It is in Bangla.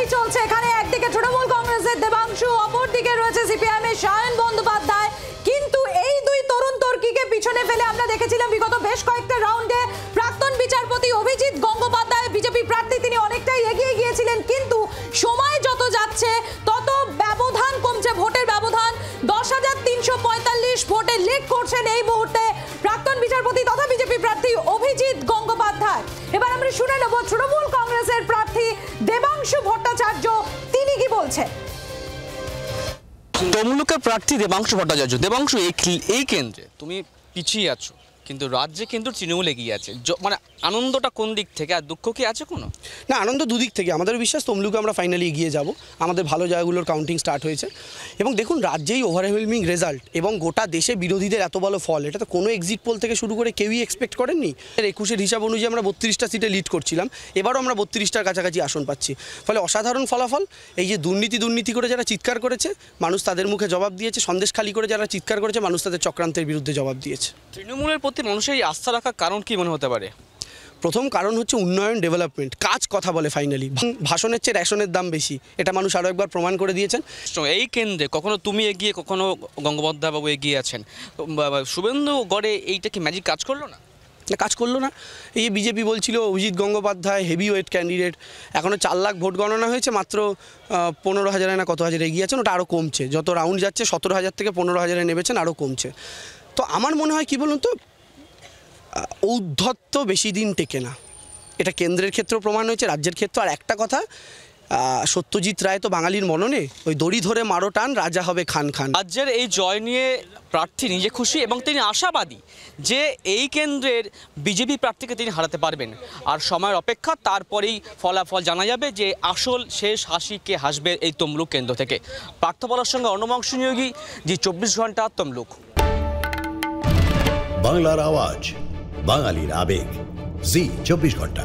লড়াই চলছে এখানে, একদিকে তৃণমূল কংগ্রেসের দেবাংশু, অপরদিকে রয়েছে সিপিআইএম এর সায়ন বন্দ্যোপাধ্যায়। কিন্তু এই দুই তরুণ তর্কিকে পিছনে ফেলে আমরা দেখেছিলাম বিগত বেশ কয়েকটা রাউন্ডে প্রাক্তন বিচারপতি অভিজিৎ গঙ্গোপাধ্যায় বিজেপি প্রার্থী, তিনি অনেকটাই এগিয়ে গিয়েছিলেন। কিন্তু সময় যত যাচ্ছে তত ব্যবধান কমছে, ভোটের ব্যবধান 10,345 ভোটে লিড করছেন এই মুহূর্তে প্রাক্তন বিচারপতি তথা বিজেপি প্রার্থী অভিজিৎ গঙ্গোপাধ্যায়। এবার আমরা শুনে নেব তৃণমূল কংগ্রেসের প্রার্থী দেবাংশু ভট্টাচার্য, তিনি কি বলছেন। তমলুকের প্রার্থী দেবাংশু ভট্টাচার্য। দেবাংশু, এই কেন্দ্রে তুমি পিছিয়ে আছো, কিন্তু রাজ্যে কিন্তু তৃণমূল এগিয়ে আছে, মানে আনন্দটা কোন দিক থেকে আর দুঃখ কি আছে কোনো? না, আনন্দ দুদিক থেকে। আমাদের বিশ্বাস তমলুকে আমরা ফাইনালি এগিয়ে যাব, আমাদের ভালো জায়গাগুলোর কাউন্টিং স্টার্ট হয়েছে। এবং দেখুন, রাজ্যেই ওভারওয়েলমিং রেজাল্ট এবং গোটা দেশে বিরোধীদের এত ভালো ফল, এটা তো কোনো এক্সিট পোল থেকে শুরু করে কেউই এক্সপেক্ট করেননি। 21-এর হিসাব অনুযায়ী আমরা 32টা সিটে লিড করছিলাম, এবারও আমরা 32টার কাছাকাছি আসন পাচ্ছি। ফলে অসাধারণ ফলাফল। এই যে দুর্নীতি করে যারা চিৎকার করেছে, মানুষ তাদের মুখে জবাব দিয়েছে। সন্দেশখালি করে যারা চিৎকার করেছে, মানুষ তাদের চক্রান্তের বিরুদ্ধে জবাব দিয়েছে। তৃণমূলের প্রতি মানুষের এই আস্থা রাখার কারণ কি মনে হতে পারে? প্রথম কারণ হচ্ছে উন্নয়ন, ডেভেলপমেন্ট, কাজ কথা বলে। ফাইনালি ভাষণের চেয়ে রেশনের দাম বেশি, এটা মানুষ আরও একবার প্রমাণ করে দিয়েছেন। এই কেন্দ্রে কখনো তুমি এগিয়ে, কখনো গঙ্গোপাধ্যায় বাবু এগিয়ে আছেন। শুভেন্দু গড়ে এইটা কি ম্যাজিক কাজ করলো না? কাজ করলো না। এই যে বিজেপি বলছিল Abhijit Gangopadhyay heavy weight candidate, এখনও 4 লাখ ভোট গণনা হয়েছে, মাত্র 15,000 না কত হাজারে এগিয়ে আছেন। ওটা আরও কমছে, যত রাউন্ড যাচ্ছে 17,000 থেকে 15,000 নেমেছেন, আরও কমছে। তো আমার মনে হয় কি বলুন তো, ঔদ্ধত্য বেশি দিন টেকে না। এটা কেন্দ্রের ক্ষেত্রেও প্রমাণ হয়েছে, রাজ্যের ক্ষেত্রে। আর একটা কথা, সত্যজিৎ রায় তো বাঙালির মননে, ওই দড়ি ধরে মারো টান, রাজা হবে খান খান। রাজ্যের এই জয় নিয়ে প্রার্থী নিজে খুশি এবং তিনি আশাবাদী যে এই কেন্দ্রের বিজেপি প্রার্থীকে তিনি হারাতে পারবেন। আর সময়ের অপেক্ষা, তারপরেই ফলাফল জানা যাবে যে আসল শেষ হাসি কে হাসবে এই তমলুক কেন্দ্র থেকে। পার্থ বলার সঙ্গে অনমংশ নিয়োগী, জি 24 ঘন্টা তমলুক। বাংলার আওয়াজ, বাঙালির আবেগ, জি 24 ঘন্টা।